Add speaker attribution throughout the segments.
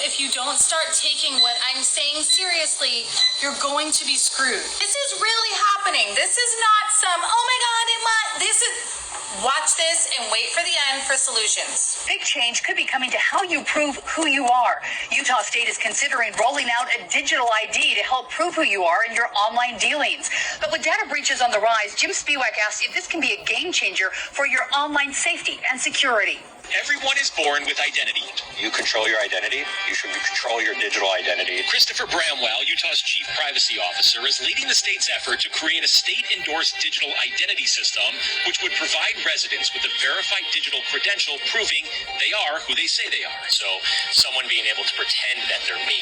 Speaker 1: if you don't start taking what I'm saying seriously, you're going to be screwed. This is really happening. This is not some, oh my God, this is, watch this and wait for the end for solutions.
Speaker 2: Big change could be coming to how you prove who you are. Utah State is considering rolling out a digital ID to help prove who you are in your online dealings. But with data breaches on the rise, Jim Spiewak asked if this can be a game changer for your online safety and security.
Speaker 3: Everyone is born with identity.
Speaker 4: You control your identity. You should control your digital identity.
Speaker 3: Christopher Bramwell, Utah's chief privacy officer, is leading the state's effort to create a state-endorsed digital identity system which would provide residents with a verified digital credential proving they are who they say they are. So someone being able to pretend that they're me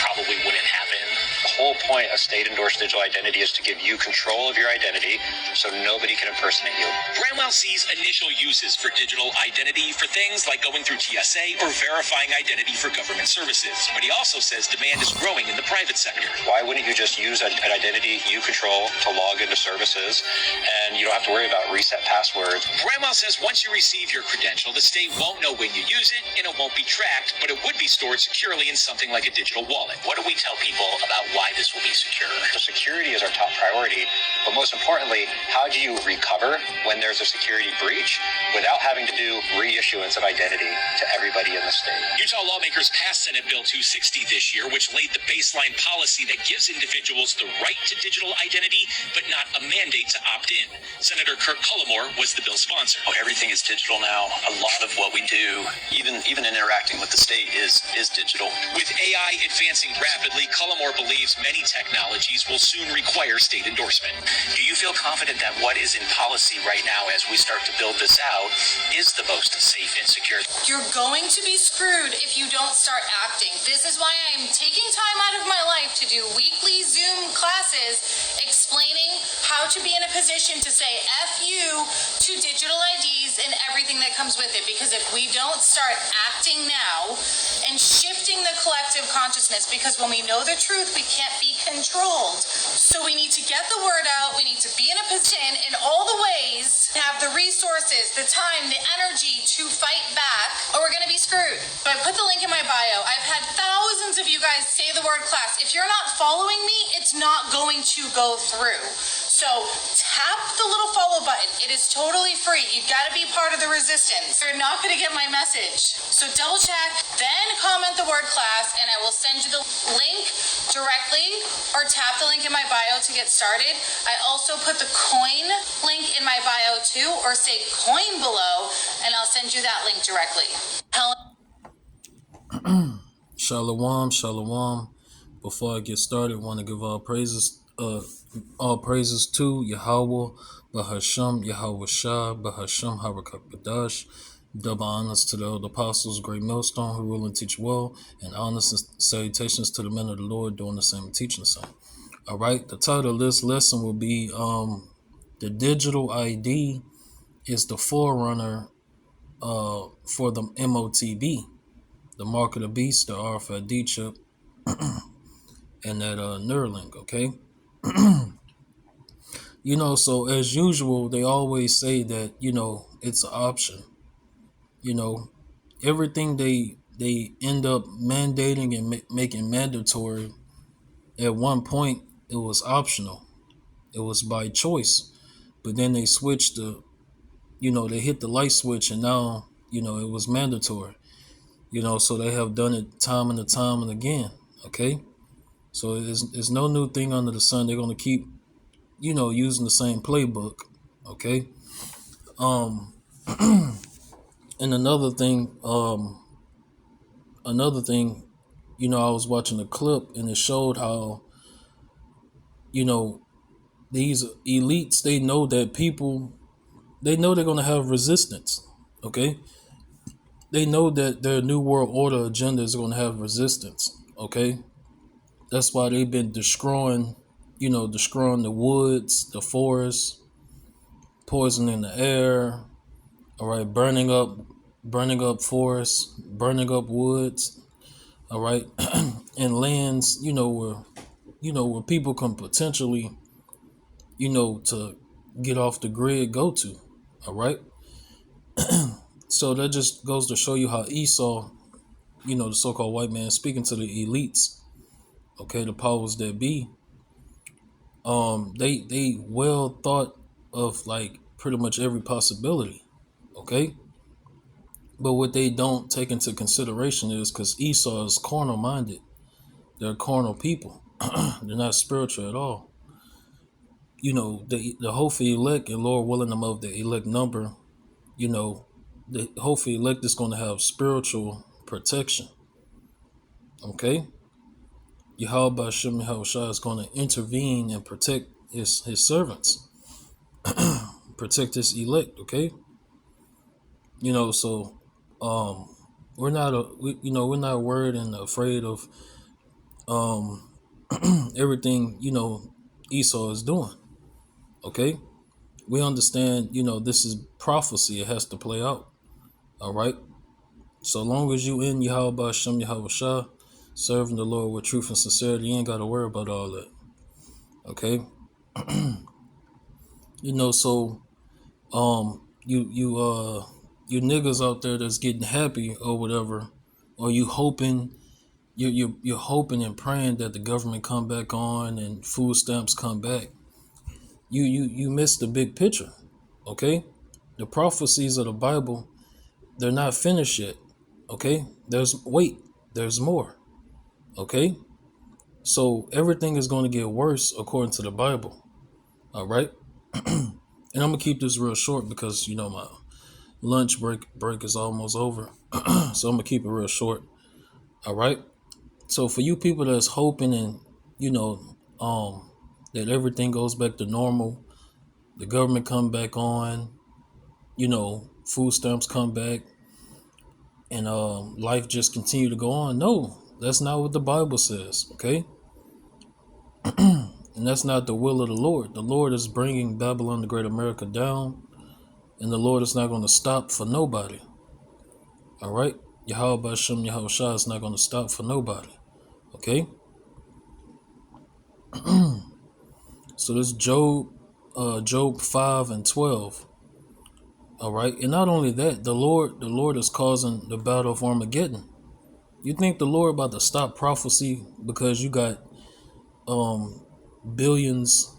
Speaker 3: probably wouldn't happen.
Speaker 4: The whole point of state-endorsed digital identity is to give you control of your identity so nobody can impersonate you.
Speaker 3: Bramwell sees initial uses for digital identity for things like going through TSA or verifying identity for government services. But he also says demand is growing in the private sector.
Speaker 4: Why wouldn't you just use an identity you control to log into services and you don't have to worry about reset passwords?
Speaker 3: Bramwell says once you receive your credential, the state won't know when you use it and it won't be tracked, but it would be stored securely in something like a digital wallet. What do we tell people about why this will be secure?
Speaker 4: The security is our top priority, but most importantly, how do you recover when there's a security breach without having to do reissuance of identity to everybody in the state?
Speaker 3: Utah lawmakers passed Senate Bill 260 this year, which laid the baseline policy that gives individuals the right to digital identity, but not a mandate to opt in. Senator Kirk Cullimore was the bill's sponsor.
Speaker 5: Everything is digital now. A lot of what we do, even in interacting with the state, is digital.
Speaker 3: With AI advancing rapidly, Cullimore believes many technologies will soon require state endorsement.
Speaker 5: Do you feel confident that what is in policy right now as we start to build this out is the most safe and secure?
Speaker 1: You're going to be screwed if you don't start acting. This is why I'm taking time out of my life to do weekly Zoom classes explaining how to be in a position to say F you to digital IDs and everything that comes with it. Because if we don't start acting now and shifting the collective consciousness, because when we know the truth, we can't be controlled. So we need to get the word out. We need to be in a position in all the ways to have the resources, the time, the energy to fight back, or we're going to be screwed. So I put the link in my bio. I've had thousands of you guys say the word class. If you're not following me, it's not going to go through. So tap the little follow button. It is totally free. You got to be part of the resistance. You're not going to get my message. So double check, then comment the word class, and I will send you the link directly, or tap the link in my bio to get started. I also put the coin link in my bio too, or say coin below, and I'll send you that link directly.
Speaker 6: Shalom, shalom. Before I get started, I want to give all praises to Yahweh, Bahasham, Yahweh Shah, Bahasham, Harakakadash. Double honors to the elder apostles, great millstone who rule and teach well, and honors and salutations to the men of the Lord doing the same teaching same. All right, the title of this lesson will be the digital ID is the forerunner for the M.O.T.B, the mark of the beast, the RFID chip, and that Neuralink, okay? So as usual, they always say that, it's an option. Everything they end up mandating and making mandatory, at one point, it was optional. It was by choice. But then they switched they hit the light switch and now, it was mandatory. So they have done it time and time and again, okay? So it's no new thing under the sun. They're going to keep, using the same playbook, okay? And another thing, I was watching a clip and it showed how, these elites, they know that they know they're going to have resistance, okay? They know that their New World Order agenda is going to have resistance, okay? That's why they've been destroying the woods, the forests, poisoning the air, all right, burning up forests, burning up woods, all right, and lands, where people can potentially, to get off the grid, go to, all right? So that just goes to show you how Esau, the so-called white man speaking to the elites, okay, the powers that be, they well thought of like pretty much every possibility, okay. But what they don't take into consideration is because Esau is carnal minded. They're carnal people. They're not spiritual at all. The hopeful elect, and Lord willing them of the elect number, the hopeful elect is going to have spiritual protection. Okay? Yahweh Hashem Yahushua is going to intervene and protect his servants, protect his elect. Okay? So we're not we're not worried and afraid of everything Esau is doing. Okay? We understand, this is prophecy. It has to play out. All right? So long as you in Yahweh Hashem Yahushua, serving the Lord with truth and sincerity, you ain't got to worry about all that. Okay? So you niggas out there that's getting happy or whatever, or you hoping you're hoping and praying that the government come back on and food stamps come back. You missed the big picture. Okay? The prophecies of the Bible, they're not finished yet. Okay? There's more. Okay? So everything is going to get worse according to the Bible. All right? And I'm gonna keep this real short because my lunch break is almost over. So I'm gonna keep it real short. All right. So for you people that's hoping and that everything goes back to normal, the government come back on, food stamps come back, and life just continue to go on. No, that's not what the Bible says. Okay. And that's not the will of the Lord. The Lord is bringing Babylon the Great America down, and the Lord is not going to stop for nobody. All right? Yahweh Hashem Yahushua is not going to stop for nobody. Okay? So this Job 5 and 12. All right? And not only that, the Lord is causing the battle of Armageddon. You think the Lord about to stop prophecy because you got billions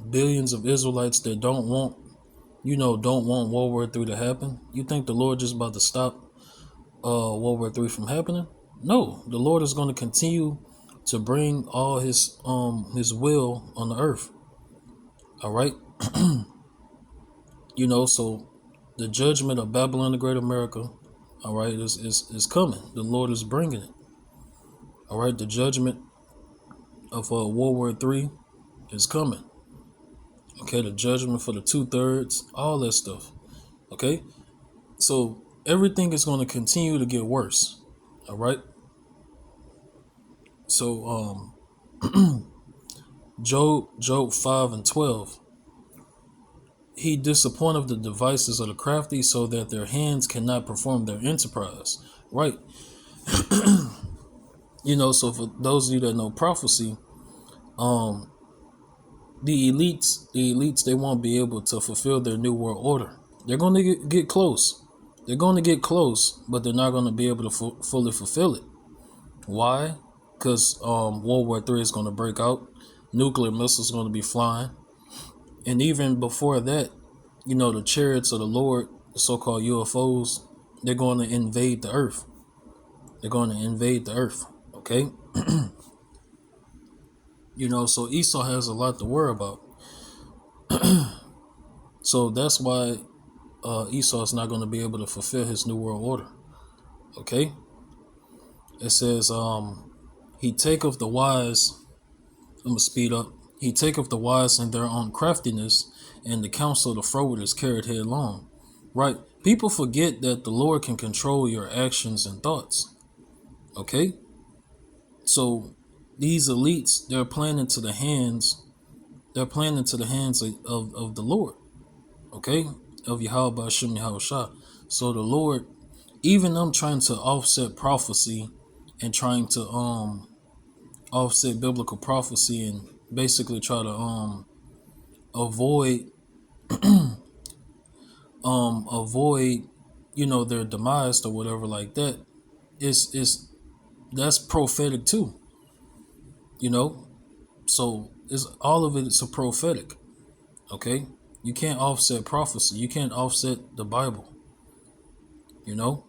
Speaker 6: of Israelites that don't want World War III to happen? You think the Lord just about to stop World War III from happening? No, the Lord is going to continue to bring all his will on the earth. All right. So the judgment of Babylon the Great America, all right, is coming. The Lord is bringing it. All right, the judgment of World War III is coming. Okay, the judgment for the 2/3, all that stuff. Okay, so everything is going to continue to get worse. All right. So Job 5 and 12. He disappointeth the devices of the crafty so that their hands cannot perform their enterprise. Right. So for those of you that know prophecy, the elites, they won't be able to fulfill their new world order. They're going to get close. They're going to get close, but they're not going to be able to fully fulfill it. Why? Because World War III is going to break out. Nuclear missiles are going to be flying. And even before that, the chariots of the Lord, the so-called UFOs, they're going to invade the earth. They're going to invade the earth. Okay? So Esau has a lot to worry about. So that's why Esau is not going to be able to fulfill his new world order. Okay? It says, he taketh the wise, I'm going to speed up. He taketh the wise in their own craftiness, and the counsel of the froward is carried headlong. Right? People forget that the Lord can control your actions and thoughts. Okay? So these elites, they're playing into the hands of the Lord. Okay? Of Yahweh Hashem Yahushua. So the Lord, even them trying to offset prophecy and trying to offset biblical prophecy and basically try to avoid their demise or whatever like that, is that's prophetic too, you know. So it's all of it is a prophetic. Okay, you can't offset prophecy. You can't offset the Bible. You know,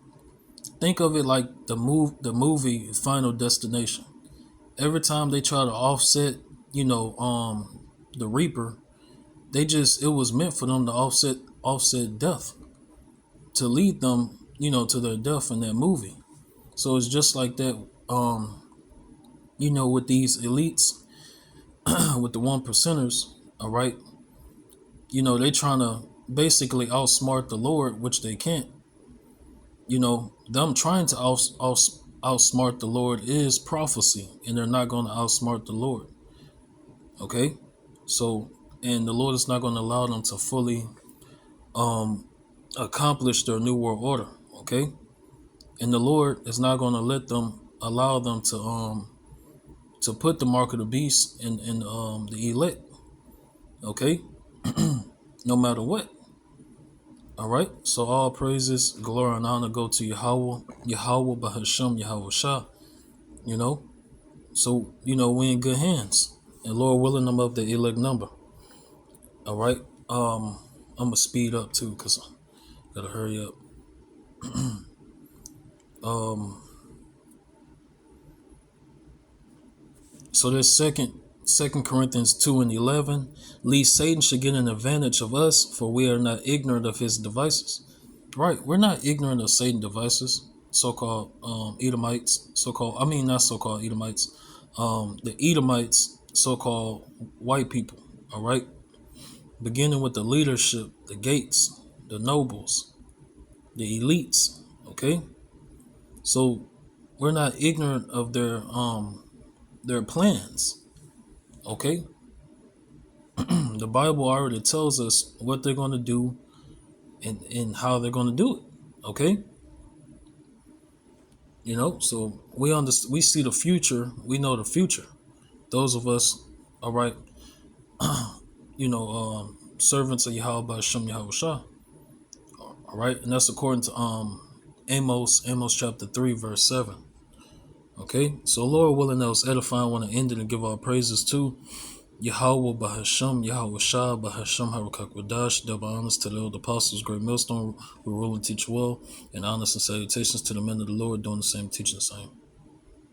Speaker 6: think of it like the movie Final Destination. Every time they try to offset, the Reaper, it was meant for them to offset death, to lead them, to their death in that movie. So it's just like that, with these elites, with the one percenters, all right. They trying to basically outsmart the Lord, which they can't. Them trying to outsmart the Lord is prophecy, and they're not going to outsmart the Lord. Okay, so, and the Lord is not going to allow them to fully accomplish their new world order. Okay, and the Lord is not going to allow them to put the mark of the beast in the elect. Okay, no matter what. All right, so all praises, glory, and honor go to Yahweh, Bahasham, Yahweh Shah. So we in good hands, and Lord willing, I'm of the elect number. All right, I'm gonna speed up too, cause I gotta hurry up. So there's Second Corinthians 2:11. Lest Satan should get an advantage of us, for we are not ignorant of his devices. Right, we're not ignorant of Satan's devices. So-called Edomites, not so-called Edomites, the Edomites, so-called white people. All right, beginning with the leadership, the gates, the nobles, the elites. Okay, so we're not ignorant of their plans. Okay, the Bible already tells us what they're going to do and how they're going to do it. Okay, so we see the future. We know the future. Those of us, all right, servants of Yahweh Hashem Yahweh Shah. All right, and that's according to Amos chapter 3 verse 7. Okay, so Lord willing, that was edifying. I want to end it and give our praises to Yahweh Bahasham, Yahweh Shah, Bahasham Harakak Wadash, double honors to the old apostles, great millstone, who rule and teach well, and honors and salutations to the men of the Lord doing the same, teaching the same.